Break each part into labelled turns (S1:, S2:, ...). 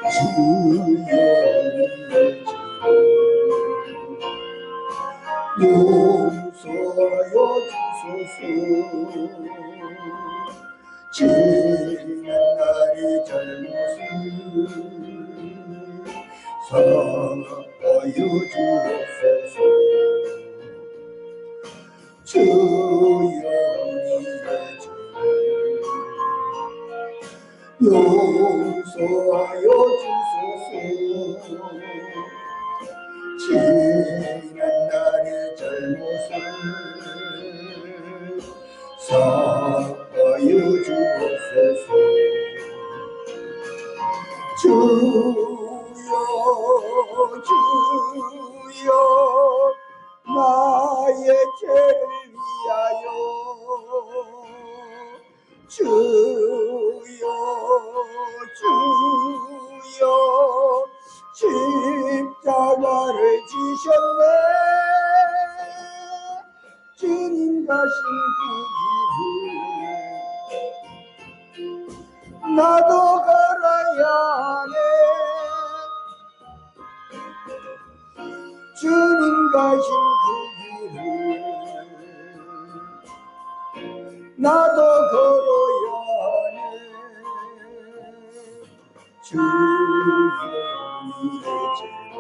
S1: 주여 용서하여 주소서. 지난 날의 잘못을 사하여 주옵소서. 주여 우리의 죄를 용서하여 주소서. 지난 날의 잘못을 사하여 주옵소서. 주여 나의 죄를 위하여 주여 십자가를 지셨네. 주님 가신 그 길을 나도 걸어야 하네. 주님 가신 그 길을 나도 걸어야 하네. 주여 우리의 죄를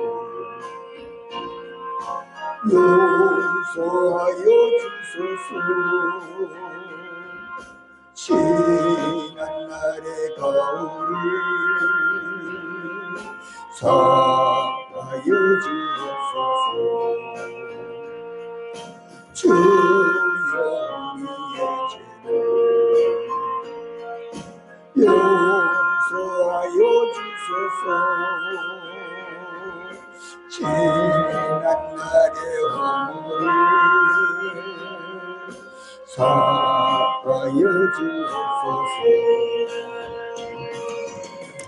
S1: 용서하여 주소서. 지난 날의 가오를 사하여 주옵소서. 주여 우리의 죄를 용서하여 주소서. 지난 날의 허물을 사하여 주옵소서.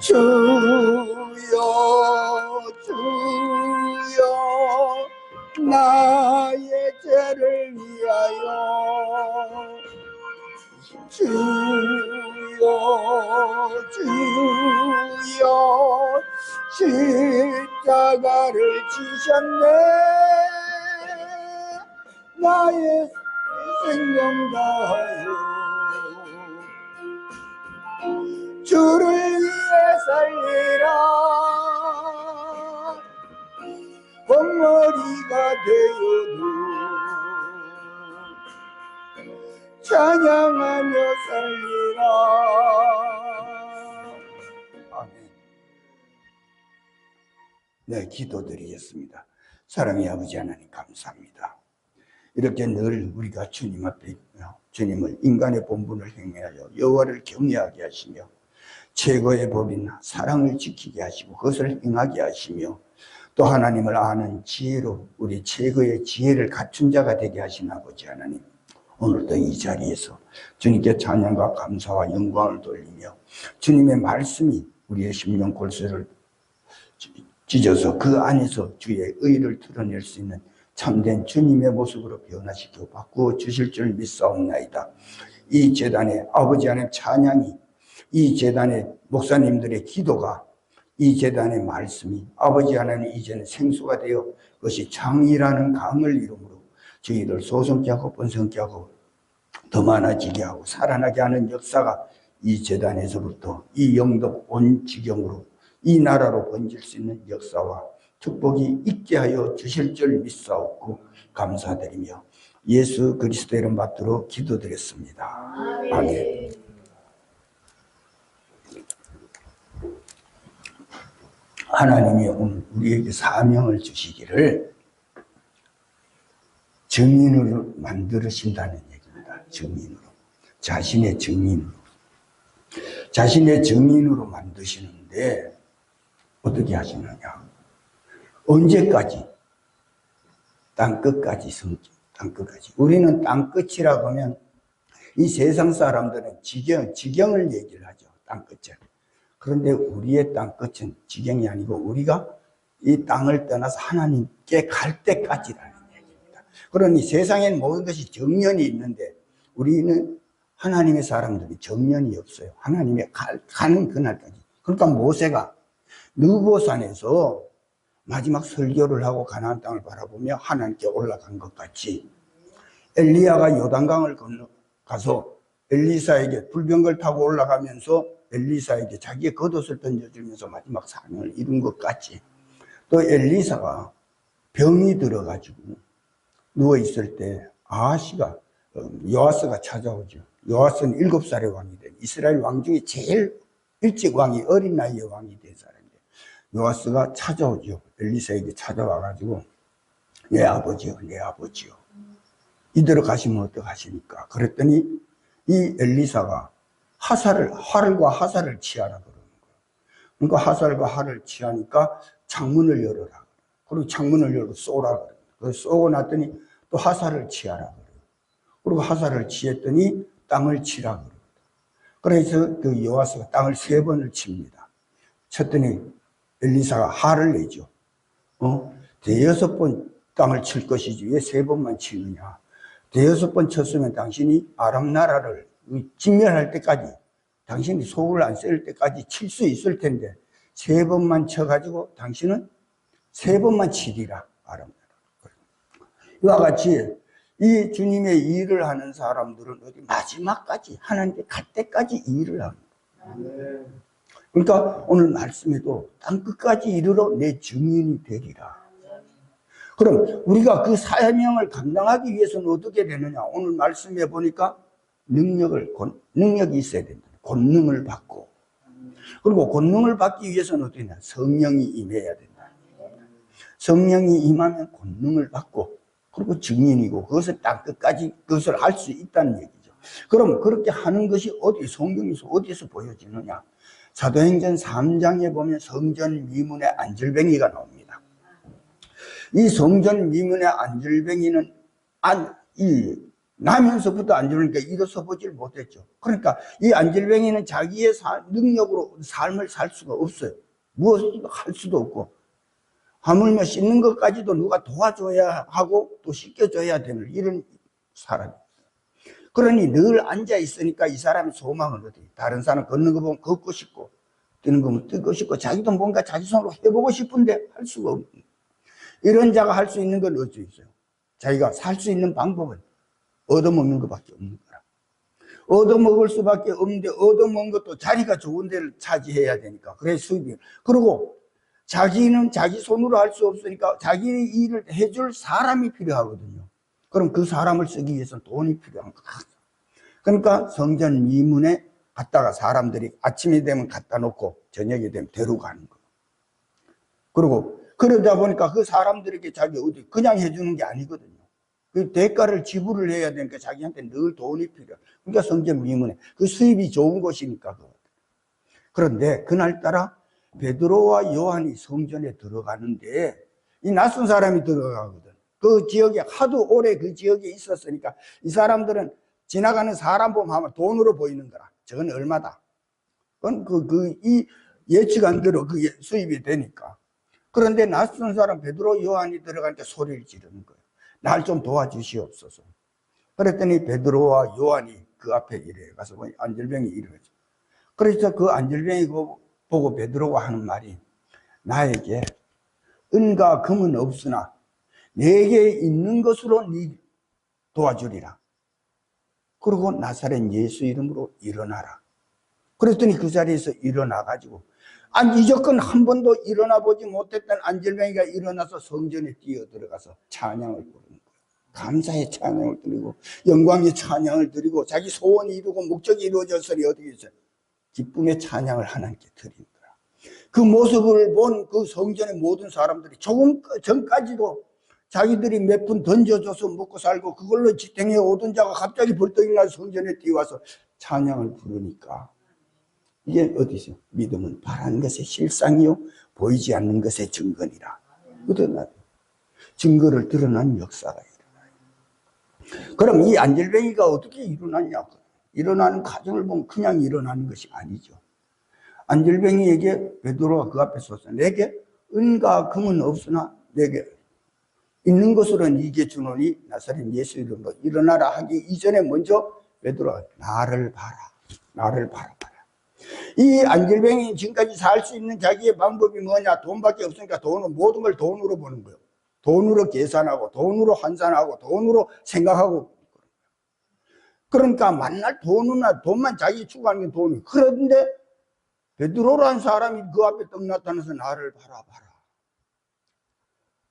S1: 주여 나의 죄를 위하여 주여 십자가를 지셨네. 나의 생명 다하여 주를 위해 살리라. 벙어리가 되어도 찬양하며 살리라. 아멘. 네, 기도드리겠습니다. 사랑의 아버지 하나님 감사합니다. 이렇게 늘 우리가 주님 앞에 있며 주님을 인간의 본분을 행하여 여호와를 경외하게 하시며 최고의 법인 사랑을 지키게 하시고 그것을 행하게 하시며 또 하나님을 아는 지혜로 우리 최고의 지혜를 갖춘 자가 되게 하신 아버지 하나님, 오늘도 이 자리에서 주님께 찬양과 감사와 영광을 돌리며 주님의 말씀이 우리의 심령 골수를 찢어서 그 안에서 주의 의를 드러낼 수 있는 참된 주님의 모습으로 변화시켜 바꾸어 주실 줄 믿사옵나이다. 이 제단의 아버지 하나님 찬양이, 이 제단의 목사님들의 기도가, 이 제단의 말씀이 아버지 하나님 이제는 생수가 되어 그것이 창이라는 강을 이루므로 저희들 소성케 하고 번성케 하고 더 많아지게 하고 살아나게 하는 역사가 이 제단에서부터 이 영도 온 지경으로 이 나라로 번질 수 있는 역사와 축복이 있게 하여 주실 줄 믿사옵고 감사드리며 예수 그리스도 이름 받들어 기도드렸습니다. 아멘. 하나님이 오늘 우리에게 사명을 주시기를 증인으로 만들으신다는 얘기입니다. 증인으로. 자신의 증인으로 만드시는데 어떻게 하시느냐. 언제까지? 땅끝까지 땅끝까지. 우리는 땅끝이라고 하면 이 세상 사람들은 지경을 얘기를 하죠. 땅끝을. 그런데 우리의 땅끝은 지경이 아니고 우리가 이 땅을 떠나서 하나님께 갈 때까지라는 얘기입니다. 그러니 세상에는 모든 것이 정년이 있는데 우리는 하나님의 사람들이 정년이 없어요. 하나님의 가는 그날까지. 그러니까 모세가 느보산에서 마지막 설교를 하고 가나안 땅을 바라보며 하나님께 올라간 것 같이 엘리야가 요단강을 건너가서 엘리사에게 불병걸 타고 올라가면서 엘리사에게 자기의 겉옷을 던져주면서 마지막 사명을 이룬 것 같이 또 엘리사가 병이 들어가지고 누워있을 때 아하시가 요아스가 찾아오죠. 요아스는 7살의 왕이 된 이스라엘 왕 중에 제일 일찍 왕이 어린 나이에 왕이 된 사람인데 요아스가 찾아오죠. 엘리사에게 찾아와가지고 내 아버지요 내 아버지요 이대로 가시면 어떡하십니까? 그랬더니 이 엘리사가 활과 화살을 취하라 그러는 거예요. 그러니까 화살과 활을 취하니까 창문을 열어라. 그리고 창문을 열고 쏘라 그래요. 그래서 쏘고 났더니 또 화살을 취하라 그래요. 그리고 화살을 취했더니 땅을 치라 그래요. 그래서 그 요아스가 땅을 3번을 칩니다. 쳤더니 엘리사가 화를 내죠. 대여섯 번 땅을 칠 것이지 왜 3번만 치느냐. 대여섯 번 쳤으면 당신이 아람 나라를 진멸할 때까지 당신이 속을 안 쓸 때까지 칠 수 있을 텐데 3번만 쳐가지고 당신은 3번만 치리라 아람 나라. 이와 같이 이 주님의 일을 하는 사람들은 어디 마지막까지 하나님께 갈 때까지 일을 합니다. 그러니까 오늘 말씀에도 땅 끝까지 이르러 내 증인이 되리라. 그럼 우리가 그 사명을 감당하기 위해서는 어떻게 되느냐? 오늘 말씀해 보니까 능력이 있어야 된다. 권능을 받고. 그리고 권능을 받기 위해서는 어떻게 되냐? 성령이 임해야 된다. 성령이 임하면 권능을 받고, 그리고 증인이고, 그것을 땅 끝까지 그것을 할 수 있다는 얘기죠. 그럼 그렇게 하는 것이 성경에서 어디서 보여지느냐? 사도행전 3장에 보면 성전 미문의 안절뱅이가 나옵니다. 이 성전 미문의 안절뱅이는 나면서부터 안절뱅이가 일어서 보질 못했죠. 그러니까 이 안절뱅이는 자기의 능력으로 삶을 살 수가 없어요. 무엇을 할 수도 없고 하물며 씻는 것까지도 누가 도와줘야 하고 또 씻겨줘야 되는 이런 사람이에요. 그러니 늘 앉아 있으니까 이 사람의 소망은 어디? 다른 사람 걷는 거 보면 걷고 싶고 뛰는 거 보면 뛰고 싶고 자기도 뭔가 자기 손으로 해보고 싶은데 할 수가 없는 이런 자가 할 수 있는 건 어찌 있어요? 자기가 살 수 있는 방법은 얻어먹는 것밖에 없는 거라. 얻어먹을 수밖에 없는데 얻어먹은 것도 자리가 좋은 데를 차지해야 되니까. 그래 수입이. 그리고 자기는 자기 손으로 할 수 없으니까 자기 일을 해줄 사람이 필요하거든요. 그럼 그 사람을 쓰기 위해서는 돈이 필요한 거야. 그러니까 성전 미문에 갔다가 사람들이 아침이 되면 갖다 놓고 저녁이 되면 데려가는 거예요. 그리고 그러다 보니까 그 사람들에게 자기 어디 그냥 해주는 게 아니거든요. 그 대가를 지불을 해야 되니까 자기한테 늘 돈이 필요해. 그러니까 성전 미문에 그 수입이 좋은 곳이니까. 그런데 그날따라 베드로와 요한이 성전에 들어가는데 이 낯선 사람이 들어가거든. 그 지역에 하도 오래 그 지역에 있었으니까 이 사람들은 지나가는 사람 보면 아마 돈으로 보이는 거라. 저건 얼마다. 그건 이 예측 안 대로 그게 수입이 되니까. 그런데 낯선 사람 베드로 요한이 들어가니까 소리를 지르는 거예요. 날 좀 도와주시옵소서. 그랬더니 베드로와 요한이 그 앞에 이래요. 가서 안절뱅이 이러죠. 그래서 그 안절뱅이 보고 베드로가 하는 말이 나에게 은과 금은 없으나 내게 있는 것으로 네 도와주리라. 그리고 나사렛 예수 이름으로 일어나라. 그랬더니 그 자리에서 일어나가지고 이적건 한 번도 일어나 보지 못했던 안절뱅이가 일어나서 성전에 뛰어 들어가서 찬양을 부르는 거예요. 감사의 찬양을 드리고 영광의 찬양을 드리고 자기 소원이 이루고 목적이 이루어졌으니 어떻게 했어요? 기쁨의 찬양을 하나님께 드린 거야. 그 모습을 본 그 성전의 모든 사람들이 조금 전까지도 자기들이 몇 푼 던져줘서 먹고 살고 그걸로 지탱해 오던 자가 갑자기 벌떡 일어나 성전에 뛰어와서 찬양을 부르니까 이게 어디서 믿음은 바라는 것의 실상이요 보이지 않는 것의 증거니라. 증거를 드러난 역사가 일어나요. 그럼 이 안절뱅이가 어떻게 일어났냐? 일어나는 과정을 보면 그냥 일어나는 것이 아니죠. 안절뱅이에게 베드로가 그 앞에 서서 내게 은과 금은 없으나 내게 있는 것으로 네게 주노니 나사렛 예수 이름으로 일어나라 하기 이전에 먼저 베드로가 나를 봐라. 나를 바라봐라. 이 안질뱅이 지금까지 살 수 있는 자기의 방법이 뭐냐? 돈밖에 없으니까 돈은 모든 걸 돈으로 보는 거예요. 돈으로 계산하고 돈으로 환산하고 돈으로 생각하고. 그러니까 만날 돈만 자기 추구하는 게 돈이. 그런데 베드로라는 사람이 그 앞에 떡 나타나서 나를 바라봐라.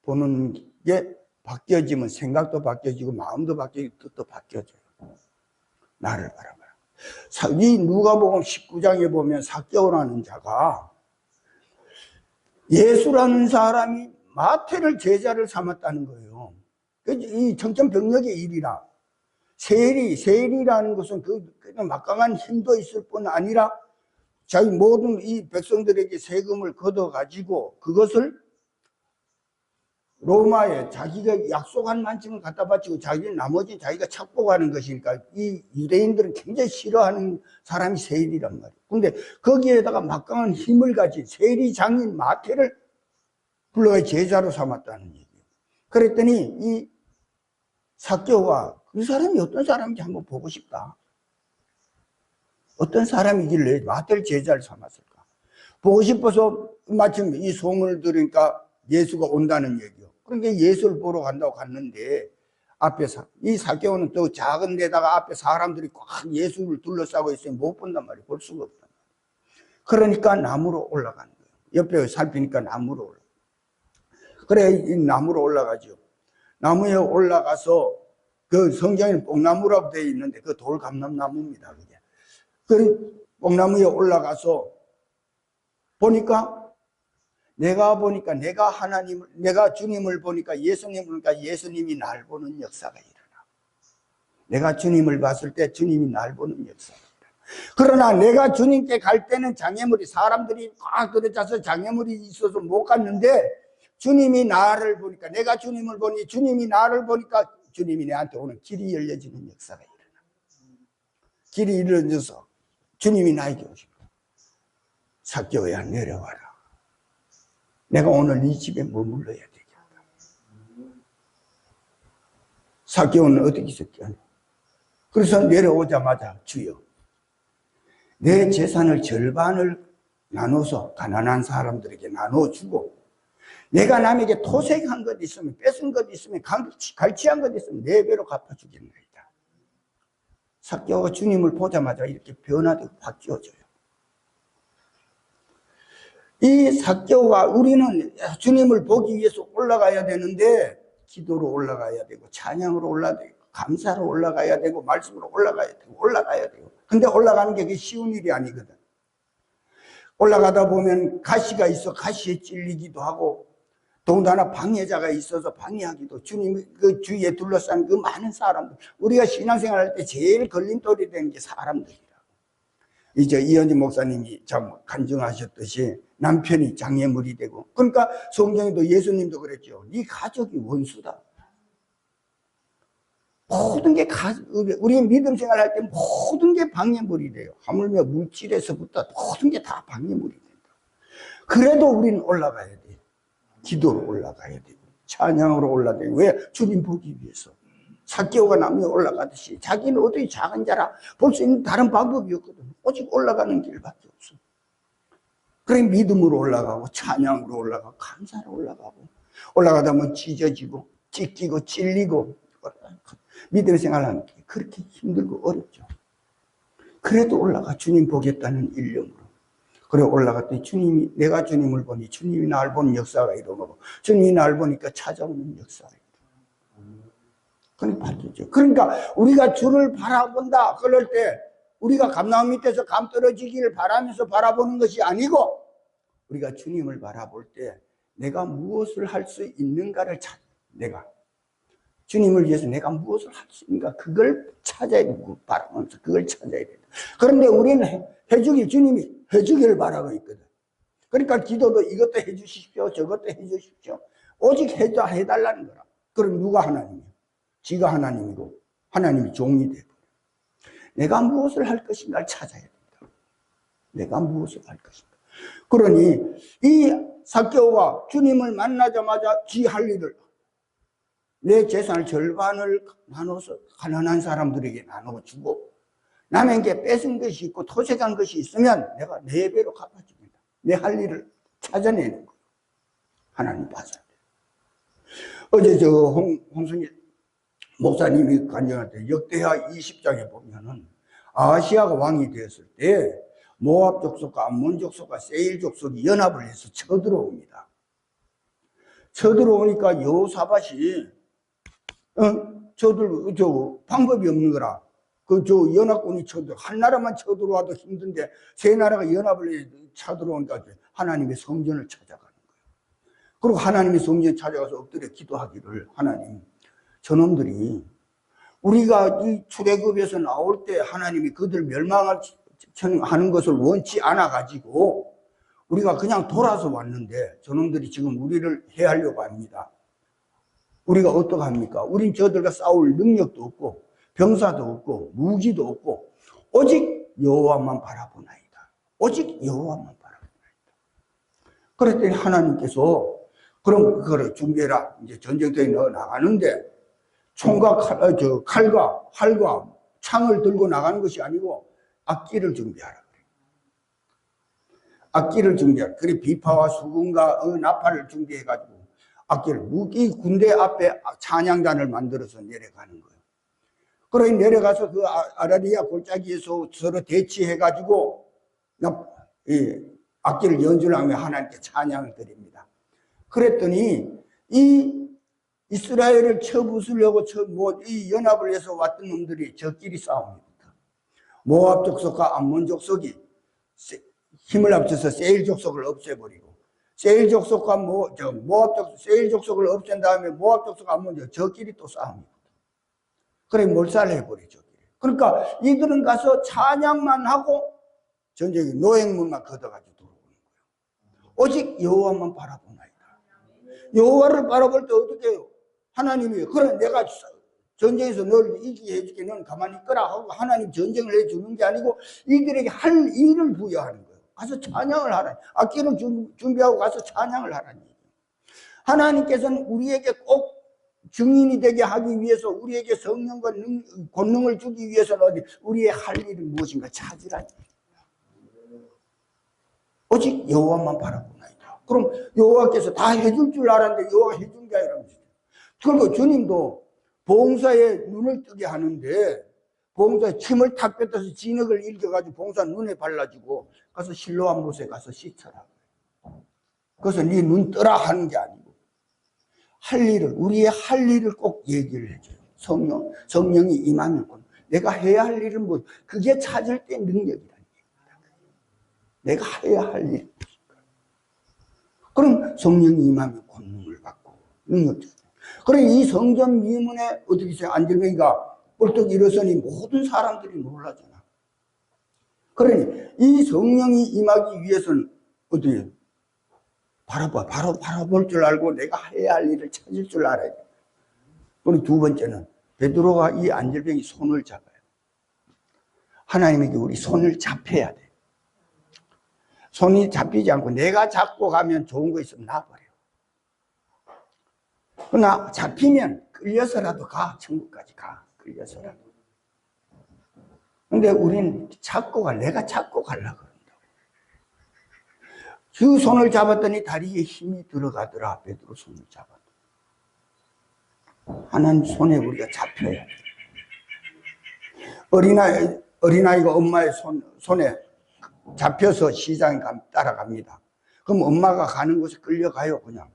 S1: 보는 게 바뀌어지면 생각도 바뀌어지고 마음도 바뀌고 뜻도 바뀌어져요. 나를 바라봐라. 이 누가복음 19장에 보면 삭개오라는 자가 예수라는 사람이 마태를 제자를 삼았다는 거예요. 이 정천병력의 일이라. 세리라는 것은 그 막강한 힘도 있을 뿐 아니라 자기 모든 이 백성들에게 세금을 걷어가지고 그것을 로마에 자기가 약속한 만큼을 갖다 바치고 나머지 자기가 착복하는 것이니까 이 유대인들은 굉장히 싫어하는 사람이 세리란 말이에요. 근데 거기에다가 막강한 힘을 가진 세리 장인 마태를 불러가 제자로 삼았다는 얘기예요. 그랬더니 이 삭개오가 그 사람이 어떤 사람인지 한번 보고 싶다. 어떤 사람이길래 마태를 제자를 삼았을까? 보고 싶어서 마침 이 소문을 들으니까 예수가 온다는 얘기요. 그러니까 예수를 보러 간다고 갔는데 앞에 이 삭개오는 또 작은 데다가 앞에 사람들이 꽉 예수를 둘러싸고 있으니 못 본단 말이에요. 볼 수가 없단 말이에요. 그러니까 나무로 올라가는 거예요. 옆에 살피니까 나무로 올라가요. 그래 이 나무로 올라가죠. 나무에 올라가서 그 성경에는 뽕나무라고 되어 있는데 그 돌감람나무입니다. 그게. 그 뽕나무에 올라가서 보니까 내가 주님을 보니까 예수님을 보니까 예수님이 날 보는 역사가 일어나. 내가 주님을 봤을 때 주님이 날 보는 역사가 일어나. 그러나 내가 주님께 갈 때는 장애물이 사람들이 꽉 들어차서 장애물이 있어서 못 갔는데 주님이 나를 보니까 내가 주님을 보니 주님이 나를 보니까 주님이 내한테 오는 길이 열려지는 역사가 일어나. 길이 열려져서 주님이 나에게 오시고 삭개오야 내려와라. 내가 오늘 이 집에 머물러야 되겠다. 삭개오는 어떻게 있었죠? 그래서 내려오자마자 주여 내 재산을 절반을 나눠서 가난한 사람들에게 나눠주고 내가 남에게 토색한 것 있으면 뺏은 것 있으면 갈취한 것 있으면 4배로 갚아주겠나이다. 삭개오가 주님을 보자마자 이렇게 변화되고 바뀌어져요. 이 삭개오가 우리는 주님을 보기 위해서 올라가야 되는데 기도로 올라가야 되고 찬양으로 올라가야 되고 감사로 올라가야 되고 말씀으로 올라가야 되고 근데 올라가는 게 쉬운 일이 아니거든. 올라가다 보면 가시가 있어 가시에 찔리기도 하고 더군다나 방해자가 있어서 방해하기도 주님 그 주위에 둘러싼 그 많은 사람들 우리가 신앙생활할 때 제일 걸림돌이 되는 게 사람들이라고. 이제 이현지 목사님이 참 간증하셨듯이 남편이 장애물이 되고 그러니까 성경에도 예수님도 그랬죠. 네 가족이 원수다. 모든 게 우리 믿음 생활할 때 모든 게 방해물이 돼요. 하물며 물질에서부터 모든 게 다 방해물이 된다. 그래도 우리는 올라가야 돼요. 기도로 올라가야 되고 찬양으로 올라가야 되고 왜? 주님 보기 위해서. 삭개오가 나무에 올라가듯이 자기는 어떻게 작은 자라 볼 수 있는 다른 방법이 없거든. 오직 올라가는 길밖에 없어. 그래 믿음으로 올라가고 찬양으로 올라가고 감사로 올라가고 올라가다 보면 찢어지고 찢기고 찔리고 믿음 생활하는 게 그렇게 힘들고 어렵죠. 그래도 올라가 주님 보겠다는 일념으로. 그래 올라갔더니 주님이 내가 주님을 보니 주님이 날 보는 역사가 일어나고 주님이 날 보니까 찾아오는 역사가 일어나고 그게 바뀌죠. 그러니까 우리가 주를 바라본다 그럴 때 우리가 감나무 밑에서 감 떨어지기를 바라면서 바라보는 것이 아니고 우리가 주님을 바라볼 때 내가 무엇을 할 수 있는가를 내가 주님을 위해서 내가 무엇을 할 수 있는가 그걸 찾아야 되고 바라면서 그걸 찾아야 된다. 그런데 우리는 주님이 해주기를 바라고 있거든. 그러니까 기도도 이것도 해주십시오 저것도 해주십시오 오직 해달라는 거라. 그럼 누가 하나님이야? 지가 하나님이고 하나님이 종이 되고 내가 무엇을 할 것인가를 찾아야 된다. 내가 무엇을 할 것인가. 그러니 이 삭개오가 주님을 만나자마자 지 할 일을 내 재산을 절반을 나눠서 가난한 사람들에게 나눠주고 남에게 뺏은 것이 있고 토색한 것이 있으면 내가 4배로 갚아줍니다. 내 할 일을 찾아내는 거예요. 하나님 봐서야 돼요. 어제 홍승일 목사님이 간증할 때 역대하 20장에 보면은 아하시아가 왕이 되었을 때 모압 족속과 암몬 족속과 세일 족속이 연합을 해서 쳐들어옵니다. 쳐들어오니까 여호사밧이 방법이 없는 거라. 연합군이 한 나라만 쳐들어와도 힘든데 세 나라가 연합을 해 쳐들어오니까 하나님의 성전을 찾아가는 거예요. 그리고 하나님의 성전에 찾아가서 엎드려 기도하기를, 하나님, 저놈들이 우리가 이 출애굽에서 나올 때 하나님이 그들 멸망하는 것을 원치 않아 가지고 우리가 그냥 돌아서 왔는데 저놈들이 지금 우리를 해하려고 합니다. 우리가 어떡합니까? 우린 저들과 싸울 능력도 없고 병사도 없고 무기도 없고 오직 여호와만 바라보나이다. 오직 여호와만 바라보나이다. 그랬더니 하나님께서 그럼 그거를 준비해라. 이제 전쟁터에 넣어 나가는데 총과 칼과 활과 창을 들고 나가는 것이 아니고 악기를 준비하라. 악기를 준비하라. 그래 비파와 수금과 나팔을 준비해가지고 악기를, 이 군대 앞에 찬양단을 만들어서 내려가는 거예요. 그러니 내려가서 그 아라리아 골짜기에서 서로 대치해가지고 악기를 연주를 하며 하나님께 찬양을 드립니다. 그랬더니 이 이스라엘을 쳐부수려고 이 연합을 해서 왔던 놈들이 저끼리 싸웁니다. 모압 족속과 암몬 족속이 힘을 합쳐서 세일 족속을 없애버리고, 세일 족속과 세일 족속을 없앤 다음에 모압 족속과 암몬 족속 저끼리 또 싸웁니다. 그래 몰살해버리죠. 그러니까 이들은 가서 찬양만 하고 전쟁이 노획문만 걷어가지고 들어오는 거예요. 오직 여호와만 바라보나이다. 여호와를 바라볼 때 어떻게 해요? 하나님이 그래 내가 전쟁에서 널 이기게 해줄게, 너는 가만히 있거라 하고 하나님 전쟁을 해주는 게 아니고 이들에게 할 일을 부여하는 거예요. 가서 찬양을 하라니, 악기를 준비하고 가서 찬양을 하라니. 하나님께서는 우리에게 꼭 증인이 되게 하기 위해서, 우리에게 성령과 권능을 주기 위해서는 우리의 할 일은 무엇인가 찾으라니. 오직 여호와만 바라보나이다. 그럼 여호와께서 다 해줄 줄 알았는데 여호와가 해준 게 아니라, 그리고 주님도 봉사에 눈을 뜨게 하는데 봉사에 침을 탁 뱉어서 진흙을 일겨가지고 봉사 눈에 발라주고 가서 실로암 못에 가서 씻어라. 그래서 네 눈 뜨라 하는 게 아니고 할 일을, 우리의 할 일을 꼭 얘기를 해줘요. 성령이 임하면 내가 해야 할 일은 뭐, 그게 찾을 때 능력이라는 얘기입니다. 내가 해야 할 일은 무엇인가. 그럼 성령이 임하면 권능을 받고 능력 주죠. 그래 이 성전 미문에 어떻게 있어요? 안질뱅이가 뻘떡 일어서니 모든 사람들이 놀라잖아. 그러니 이 성령이 임하기 위해서는 어떻게 바로 바라볼 줄 알고 내가 해야 할 일을 찾을 줄 알아야 돼. 그리고 두 번째는 베드로가 이 안질뱅이 손을 잡아요. 하나님에게 우리 손을 잡혀야 돼. 손이 잡히지 않고 내가 잡고 가면 좋은 거 있으면 놔버려. 그러나 잡히면 끌려서라도 가. 천국까지 가. 끌려서라도. 근데 우린 내가 잡고 가려고 그런다고. 그 손을 잡았더니 다리에 힘이 들어가더라. 베드로 손을 잡았더니. 하나님 손에 우리가 잡혀야 돼. 어린아이가 엄마의 손에 잡혀서 시장에 따라갑니다. 그럼 엄마가 가는 곳에 끌려가요, 그냥.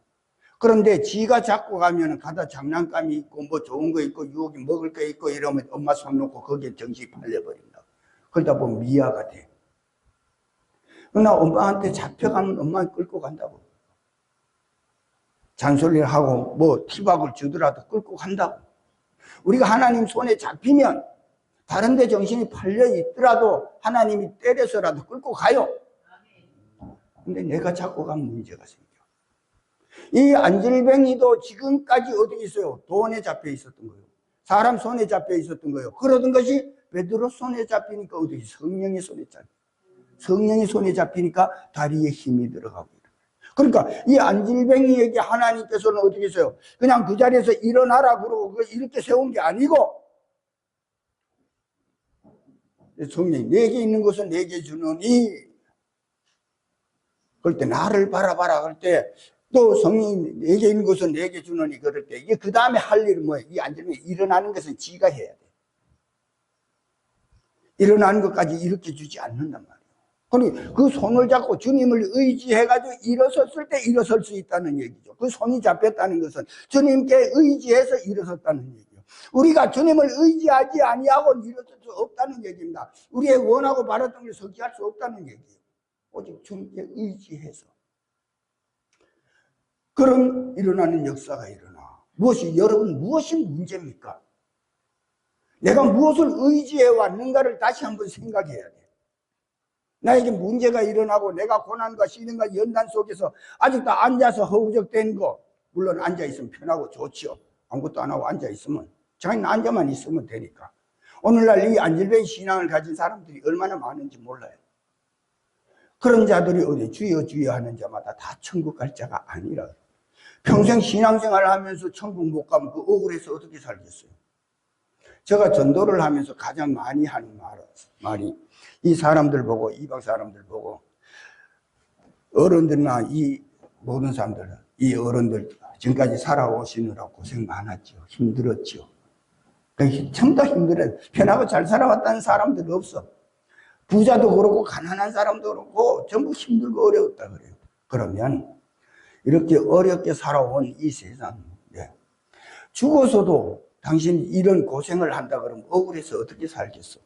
S1: 그런데 지가 잡고 가면 가다 장난감이 있고 뭐 좋은 거 있고 유혹이 먹을 거 있고 이러면 엄마 손 놓고 거기에 정신이 팔려버린다. 그러다 보면 미아가 돼. 그러나 엄마한테 잡혀가면 엄마 끌고 간다고. 잔소리를 하고 뭐 티박을 주더라도 끌고 간다고. 우리가 하나님 손에 잡히면 다른 데 정신이 팔려 있더라도 하나님이 때려서라도 끌고 가요. 근데 내가 잡고 가면 문제가 생겨. 이 안질뱅이도 지금까지 어디 있어요? 돈에 잡혀 있었던 거예요. 사람 손에 잡혀 있었던 거예요. 그러던 것이 베드로 손에 잡히니까 어디 성령의 손에 잡혀. 성령의 손에 잡히니까 다리에 힘이 들어가고. 그러니까 이 안질뱅이에게 하나님께서는 어떻게 했어요? 그냥 그 자리에서 일어나라 그러고 이렇게 세운 게 아니고 성령이 내게 있는 것은 내게 주노니, 그럴 때 나를 바라봐라 그럴 때, 또 성령이 내게 있는 것은 내게 주노니 그럴 때, 이게 그 다음에 할 일은 뭐예요? 이 안절병이 일어나는 것은 지가 해야 돼. 일어나는 것까지 일으켜 주지 않는단 말이에요. 그러니 그 손을 잡고 주님을 의지해가지고 일어섰을 때 일어설 수 있다는 얘기죠. 그 손이 잡혔다는 것은 주님께 의지해서 일어섰다는 얘기예요. 우리가 주님을 의지하지 아니하고 일어설 수 없다는 얘기입니다. 우리의 원하고 바랐던 걸 성취할 수 없다는 얘기예요. 오직 주님께 의지해서. 그런 일어나는 역사가 일어나. 여러분 무엇이 문제입니까? 내가 무엇을 의지해 왔는가를 다시 한번 생각해야 돼. 나에게 문제가 일어나고 내가 고난과 시련과 연단 속에서 아직도 앉아서 허우적대는 거, 물론 앉아있으면 편하고 좋죠. 아무것도 안 하고 앉아있으면, 자기는 앉아만 있으면 되니까. 오늘날 이 안질병 신앙을 가진 사람들이 얼마나 많은지 몰라요. 그런 자들이 어디 주여 주여 하는 자마다 다 천국 갈 자가 아니라, 평생 신앙생활을 하면서 천국 못 가면 그 억울해서 어떻게 살겠어요? 제가 전도를 하면서 가장 많이 하는 말이 이 사람들 보고, 이방 사람들 보고, 어른들이나 이 모든 사람들, 이 어른들 지금까지 살아오시느라 고생 많았죠. 힘들었죠. 전부 다 힘들어요. 편하고 잘 살아왔다는 사람들 없어. 부자도 그렇고 가난한 사람도 그렇고 전부 힘들고 어려웠다 그래요. 그러면 이렇게 어렵게 살아온 이 세상, 죽어서도 당신이 이런 고생을 한다 그러면 억울해서 어떻게 살겠어?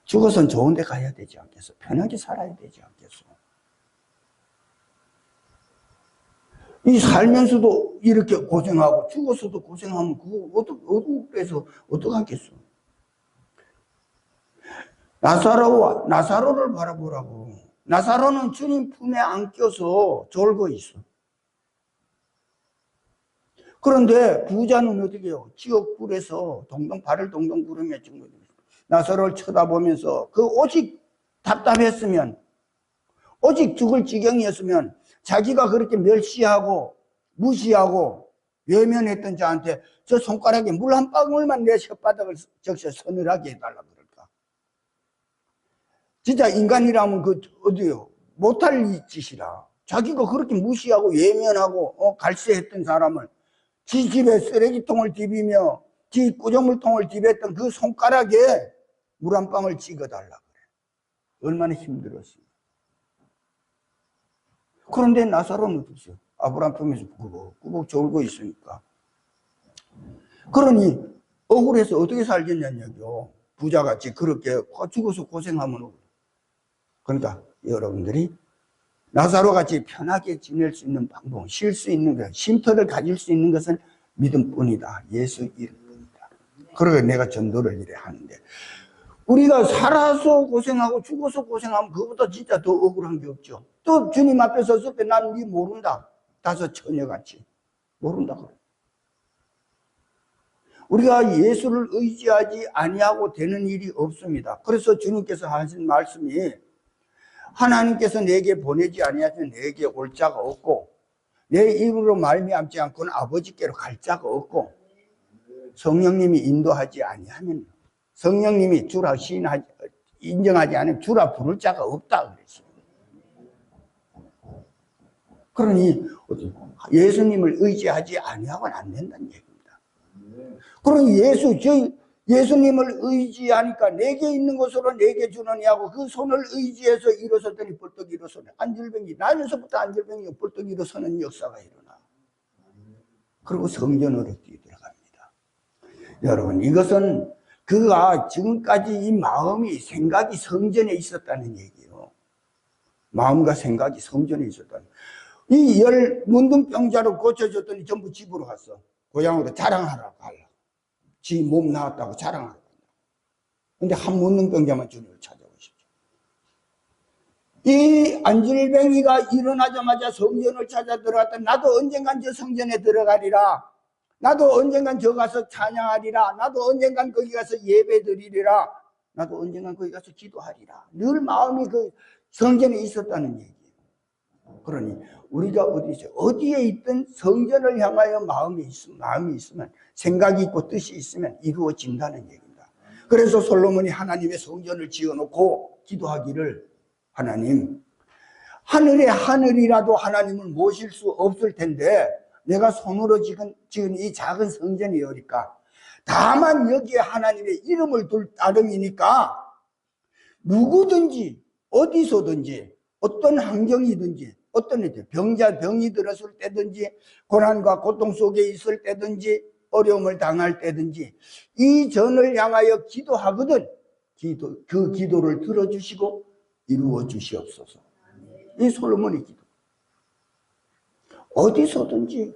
S1: 죽어서는 좋은 데 가야 되지 않겠어? 편하게 살아야 되지 않겠어? 이 살면서도 이렇게 고생하고 죽어서도 고생하면 그거 억울해서 어떡하겠어? 나사로를 바라보라고. 나사로는 주님 품에 안겨서 졸고 있어. 그런데 부자는 어떻게 해요? 지옥불에서 발을 동동 구르며 죽는 거예요. 나사로를 쳐다보면서 그 오직 답답했으면, 오직 죽을 지경이었으면 자기가 그렇게 멸시하고 무시하고 외면했던 자한테 저 손가락에 물 한 방울만 내 혓바닥을 적셔 서늘하게 해달라 그럴까? 진짜 인간이라면 어디요? 못할 짓이라. 자기가 그렇게 무시하고 외면하고 갈세했던 사람을 지 집에 쓰레기통을 디비며 지 구조물통을 디볐던 그 손가락에 물 한 방울 찍어달라 그래. 얼마나 힘들었어요. 그런데 나사로는 어떠세요? 아브라함 품에서 꾸벅꾸벅 졸고 있으니까. 그러니 억울해서 어떻게 살겠냐고요. 부자같이 그렇게 죽어서 고생하면. 그러니까 여러분들이 나사로같이 편하게 지낼 수 있는 방법, 쉴 수 있는 것, 쉼터를 가질 수 있는 것은 믿음뿐이다. 예수 이름뿐이다. 그러게 내가 전도를 이래 하는데, 우리가 살아서 고생하고 죽어서 고생하면 그거보다 진짜 더 억울한 게 없죠. 또 주님 앞에 섰을 때 난 네 모른다. 다섯 처녀같이 모른다 그래. 우리가 예수를 의지하지 아니하고 되는 일이 없습니다. 그래서 주님께서 하신 말씀이, 하나님께서 내게 보내지 아니하시면 내게 올 자가 없고 내 입으로 말미암지 않고는 아버지께로 갈 자가 없고, 성령님이 인도하지 아니하면, 성령님이 주라 인정하지 않으면 주라 부를 자가 없다 그랬어요. 그러니 예수님을 의지하지 아니하고는 안 된다는 얘기입니다. 그러니 예수님을 의지하니까 내게 있는 것으로 내게 주느니 하고 그 손을 의지해서 일어섰더니 벌떡 일어서네. 안질병이 나면서부터 안질병이 벌떡 일어서는 역사가 일어나. 그리고 성전으로 뛰어들어갑니다. 여러분, 이것은 그가 지금까지 이 마음이, 생각이 성전에 있었다는 얘기예요. 마음과 생각이 성전에 있었다는. 이 문둥병자로 고쳐줬더니 전부 집으로 갔어. 고향으로 자랑하라고 하려고. 지 몸 나왔다고 자랑하라고. 근데 한 문둥병자만 주님을 찾아오시죠. 이 안질병이가 일어나자마자 성전을 찾아 들어갔다. 나도 언젠간 저 성전에 들어가리라. 나도 언젠간 저 가서 찬양하리라. 나도 언젠간 거기 가서 예배 드리리라. 나도 언젠간 거기 가서 기도하리라. 늘 마음이 그 성전에 있었다는 얘기예요. 그러니 우리가 어디에 있든 성전을 향하여 마음이 있으면, 생각이 있고 뜻이 있으면 이루어진다는 얘기입니다. 그래서 솔로몬이 하나님의 성전을 지어놓고 기도하기를, 하나님, 하늘의 하늘이라도 하나님을 모실 수 없을 텐데 내가 손으로 지은 이 작은 성전이오니까, 다만 여기에 하나님의 이름을 둘 따름이니까 누구든지 어디서든지 어떤 환경이든지 어떤 병이 들었을 때든지 고난과 고통 속에 있을 때든지 어려움을 당할 때든지 이 전을 향하여 기도하거든 그 기도를 들어주시고 이루어 주시옵소서. 이 솔로몬의 기도. 어디서든지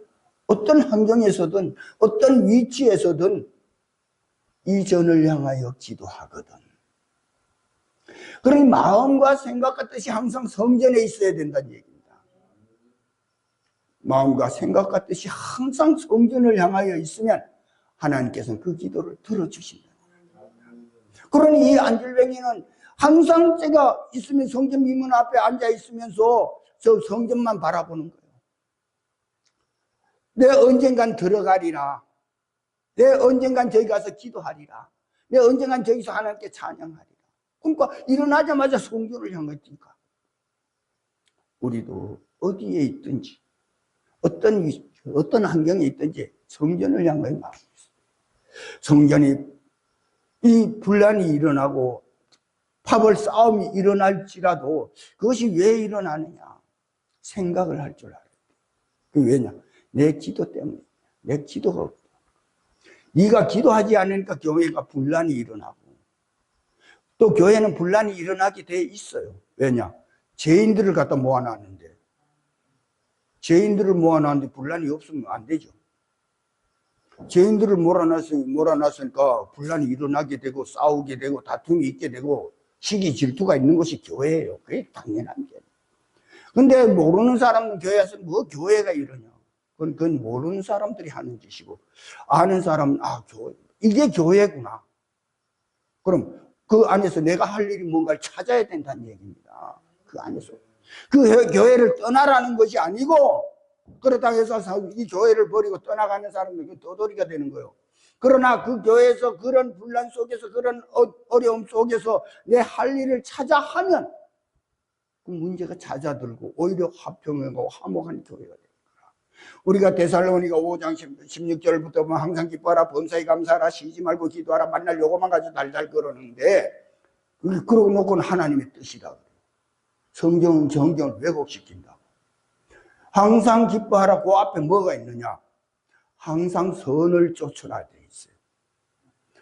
S1: 어떤 환경에서든 어떤 위치에서든 이 전을 향하여 기도하거든. 그러니 마음과 생각과 뜻이 항상 성전에 있어야 된다는 얘기입니다. 마음과 생각과 뜻이 항상 성전을 향하여 있으면 하나님께서는 그 기도를 들어주신다. 그러니 이 안질뱅이는 항상 제가 있으면 성전 미문 앞에 앉아 있으면서 저 성전만 바라보는 거예요. 내 언젠간 들어가리라. 내 언젠간 저기 가서 기도하리라. 내 언젠간 저기서 하나님께 찬양하리라. 그러니까 일어나자마자 성전을 향하니까 우리도 어디에 있든지 어떤 환경에 있든지 성전을 향하여 나가고 있어요. 성전이 이 분란이 일어나고 파벌 싸움이 일어날지라도 그것이 왜 일어나느냐? 생각을 할 줄 알아요. 그 왜냐? 내 기도 때문에. 내 기도가 없다. 네가 기도하지 않으니까 교회가 분란이 일어나고 또 교회는 분란이 일어나게 돼 있어요. 왜냐? 죄인들을 갖다 모아놨는데 죄인들을 모아놨는데 분란이 없으면 안 되죠. 죄인들을 몰아놨으니까 분란이 일어나게 되고 싸우게 되고 다툼이 있게 되고 시기 질투가 있는 것이 교회예요. 그게 당연한 게. 근데 모르는 사람은 교회에서 뭐 교회가 이러냐. 그건 모르는 사람들이 하는 짓이고 아는 사람은 교회. 이게 교회구나. 그럼 그 안에서 내가 할 일이 뭔가를 찾아야 된다는 얘기입니다. 그 안에서. 그 교회를 떠나라는 것이 아니고 그렇다고 해서 이 교회를 버리고 떠나가는 사람들은 떠돌이가 되는 거예요. 그러나 그 교회에서 그런 분란 속에서 그런 어려움 속에서 내 할 일을 찾아 하면 그 문제가 잦아들고 오히려 화평하고 화목한 교회가 됩니다. 우리가 데살로니가 5장 16절부터 보면 항상 기뻐하라, 범사에 감사하라, 쉬지 말고 기도하라, 만날 요거만 가지고 달달 그러는데 그러고 놓고는 하나님의 뜻이다. 성경은 정경을 왜곡시킨다. 항상 기뻐하라, 그 앞에 뭐가 있느냐? 항상 선을 쫓으라 돼 있어요.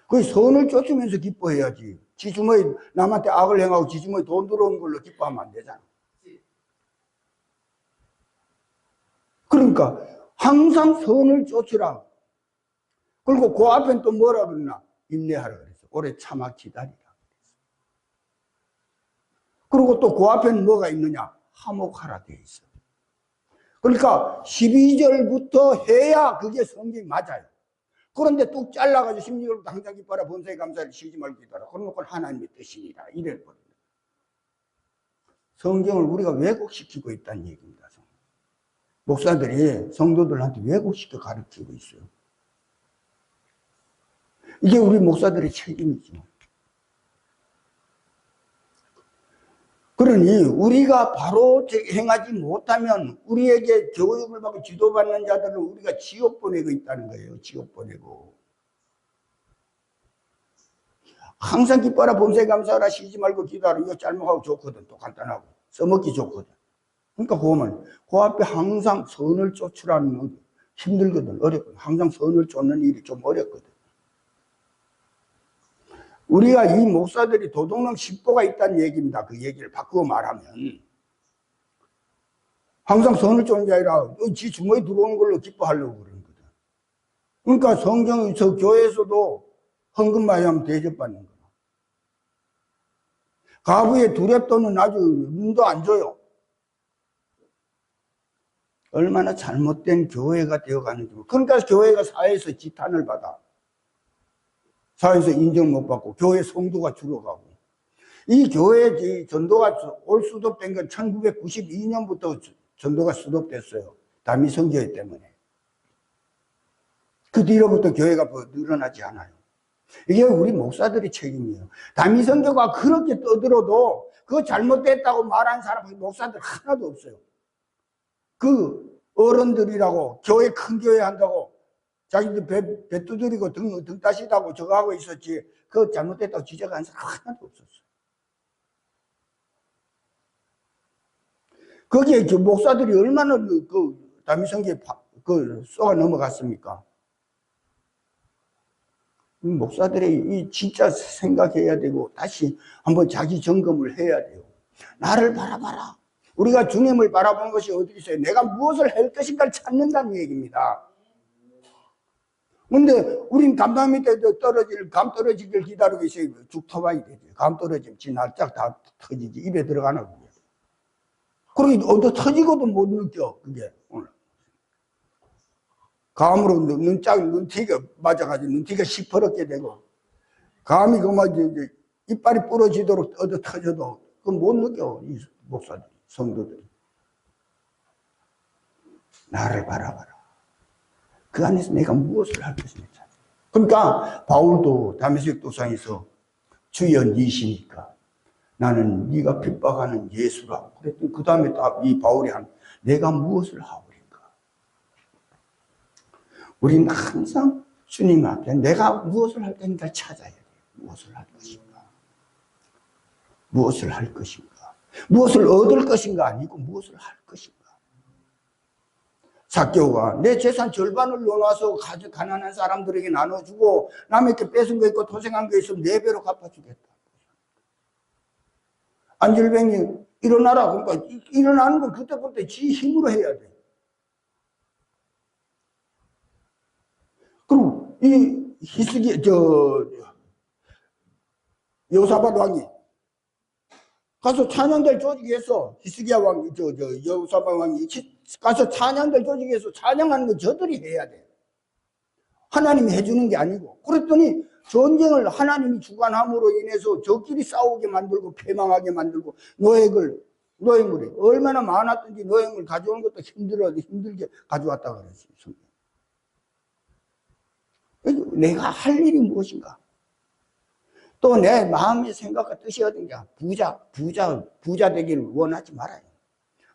S1: 그 선을 쫓으면서 기뻐해야지. 지 주머니 남한테 악을 행하고 지 주머니 돈 들어온 걸로 기뻐하면 안 되잖아. 그러니까 항상 선을 쫓으라. 그리고 그 앞엔 또 뭐라 그러나? 인내하라 그랬어. 오래 참아 기다리라 그랬어. 그리고 또 그 앞엔 뭐가 있느냐? 화목하라 돼 있어. 그러니까 12절부터 해야 그게 성경이 맞아요. 그런데 뚝 잘라가지고 16절부터 항상 기뻐하라, 범사에 감사하라, 쉬지 말고 기도하라. 그러놓고 하나님의 뜻이니라. 이래버립니다. 성경을 우리가 왜곡시키고 있다는 얘기입니다. 목사들이 성도들한테 왜곡시켜 가르치고 있어요. 이게 우리 목사들의 책임이죠. 그러니 우리가 바로 행하지 못하면 우리에게 교육을 받고 지도받는 자들을 우리가 지옥 보내고 있다는 거예요. 지옥 보내고. 항상 기뻐하라, 범사에 감사하라, 쉬지 말고 기도하라. 이거 잘못하고 좋거든. 또 간단하고 써먹기 좋거든. 그러니까 그거는 그 앞에 항상 선을 쫓으라는 건 힘들거든. 어렵거든. 항상 선을 쫓는 일이 좀 어렵거든. 우리가 이 목사들이 도둑놈 10보가 있다는 얘기입니다. 그 얘기를 바꾸어 말하면 항상 선을 쫓는 게 아니라 지 주머니 들어오는 걸로 기뻐하려고 그러는 거다. 그러니까 성경이 저 교회에서도 헌금 많이 하면 대접받는 거야. 가부의 두렵도는 아주 눈도 안 줘요. 얼마나 잘못된 교회가 되어가는지. 그러니까 교회가 사회에서 지탄을 받아. 사회에서 인정 못 받고 교회 성도가 줄어가고. 이 교회 전도가 올 수도된 건 1992년부터 전도가 수도됐어요. 다미성교회 때문에. 그 뒤로부터 교회가 늘어나지 않아요. 이게 우리 목사들의 책임이에요. 다미선교가 그렇게 떠들어도 그거 잘못됐다고 말한 사람이 목사들 하나도 없어요. 그 어른들이라고 교회 큰 교회 한다고 자기들 배 두드리고 등 따시다고 저거 하고 있었지 그거 잘못됐다고 지적한 사람 하나도 없었어요. 거기에 그 목사들이 얼마나 그 다미선교에 쏘아 넘어갔습니까? 목사들이 이 진짜 생각해야 되고 다시 한번 자기 점검을 해야 돼요. 나를 바라봐라. 우리가 주님을 바라보는 것이 어디 있어요? 내가 무엇을 할 것인가를 찾는다는 얘기입니다. 근데 우린 감당 밑에 감 떨어지길 기다리고 있어요. 죽 터봐야 되지. 감 떨어지면 지 날짝 다 터지지. 입에 들어가나 그게. 그러고 어디 터지고도 못 느껴 그게 오늘. 감으로 눈티가 맞아가지고 눈티가 시퍼렇게 되고 감이 그만 이빨이 부러지도록 얻어 터져도 그건 못 느껴 이 목사들 성도들이. 나를 바라봐라. 그 안에서 내가 무엇을 할 것인가. 그러니까 바울도 다메섹 도상에서 주여 니시니까 나는 네가 핍박하는 예수라. 그랬더니 그 다음에 이 바울이 한 내가 무엇을 하오리까. 우리는 항상 주님 앞에 내가 무엇을 할 것인가 찾아야 돼요. 무엇을 할 것인가. 무엇을 할 것인가. 무엇을 얻을 것인가 아니고 무엇을 할 것인가. 삭개오가 내 재산 절반을 넣어놔서 가난한 사람들에게 나눠주고 남에게 뺏은 거 있고 도생한 거 있으면 4배로 갚아주겠다. 안절뱅이 일어나라. 그러니까 일어나는 건 그때부터 지 힘으로 해야 돼. 그리고 이 히스기 여호사밧 왕이 가서 찬양들 조직해서 히스기야 왕이 여호사밧 왕이 가서 찬양들 조직해서 찬양하는 거 저들이 해야 돼. 하나님이 해주는 게 아니고. 그랬더니 전쟁을 하나님이 주관함으로 인해서 저끼리 싸우게 만들고 패망하게 만들고 노획물이 얼마나 많았든지 노획물 가져오는 것도 힘들게 가져왔다 그랬어요. 내가 할 일이 무엇인가? 또 내 마음의 생각과 뜻이 어딘가? 부자 되기를 원하지 말아요.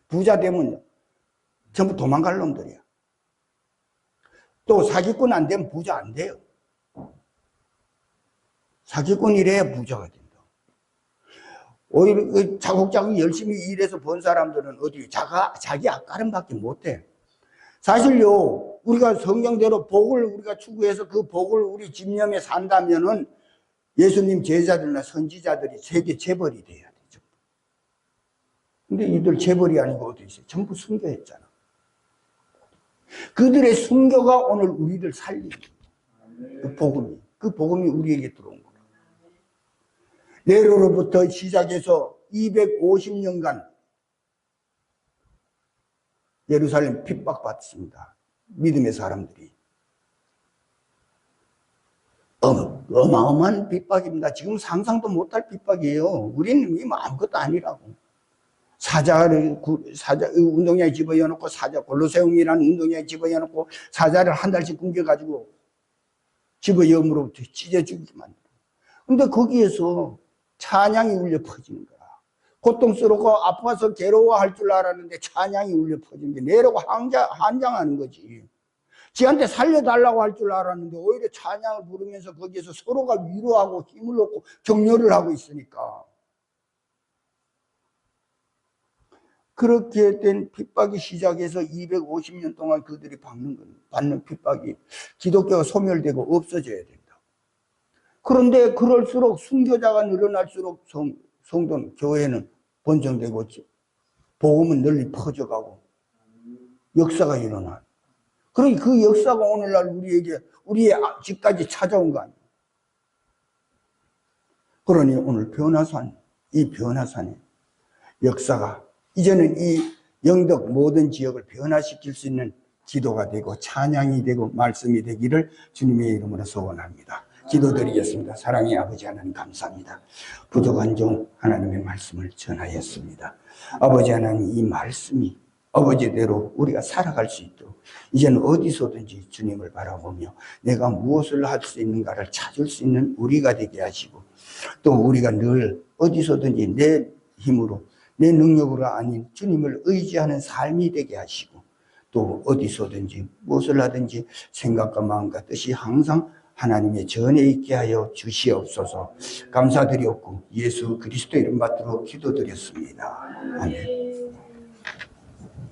S1: 부자 되면 전부 도망갈 놈들이야. 또 사기꾼 안 되면 부자 안 돼요. 사기꾼이래야 부자가 된다. 오히려 자국자국 열심히 일해서 번 사람들은 어디 자기 앞가름밖에 못해. 사실요, 우리가 성경대로 복을 우리가 추구해서 그 복을 우리 집념에 산다면은 예수님 제자들이나 선지자들이 세계 재벌이 돼야 되죠. 근데 이들 재벌이 아니고 어디 있어요? 전부 순교했잖아. 그들의 순교가 오늘 우리를 살리는 그 복음이 우리에게 들어온 거야. 네로로부터 시작해서 250년간 예루살렘 핍박받습니다. 믿음의 사람들이. 어마어마한 핍박입니다. 지금 상상도 못할 핍박이에요. 우리는 이 아무것도 아니라고. 사자를 운동장에 집어넣고 골로세움이라는 운동장에 집어넣고 사자를 한 달씩 굶겨가지고 집어여음으로부터 찢어 죽이게 만들어. 근데 거기에서 찬양이 울려 퍼지는 거야. 고통스럽고 아파서 괴로워할 줄 알았는데 찬양이 울려 퍼지는 게 내려고 한장하는 거지. 지한테 살려달라고 할 줄 알았는데 오히려 찬양을 부르면서 거기에서 서로가 위로하고 힘을 얻고 격려를 하고 있으니까. 그렇게 된 핍박이 시작해서 250년 동안 그들이 받는 핍박이 기독교가 소멸되고 없어져야 된다. 그런데 그럴수록 순교자가 늘어날수록 성도는 교회는 번성되고 복음은 널리 퍼져가고 역사가 일어나. 그러니 그 역사가 오늘날 우리의 집까지 찾아온 거 아니에요. 그러니 오늘 이 변화산의 역사가 이제는 이 영덕 모든 지역을 변화시킬 수 있는 기도가 되고 찬양이 되고 말씀이 되기를 주님의 이름으로 소원합니다. 기도드리겠습니다. 사랑의 아버지 하나님 감사합니다. 부족한 종 하나님의 말씀을 전하였습니다. 아버지 하나님 이 말씀이 아버지대로 우리가 살아갈 수 있도록 이제는 어디서든지 주님을 바라보며 내가 무엇을 할 수 있는가를 찾을 수 있는 우리가 되게 하시고, 또 우리가 늘 어디서든지 내 힘으로 내 능력으로 아닌 주님을 의지하는 삶이 되게 하시고, 또 어디서든지 무엇을 하든지 생각과 마음과 뜻이 항상 하나님의 전에 있게 하여 주시옵소서. 감사드렸고 예수 그리스도 이름 받들어 기도드렸습니다. 아멘.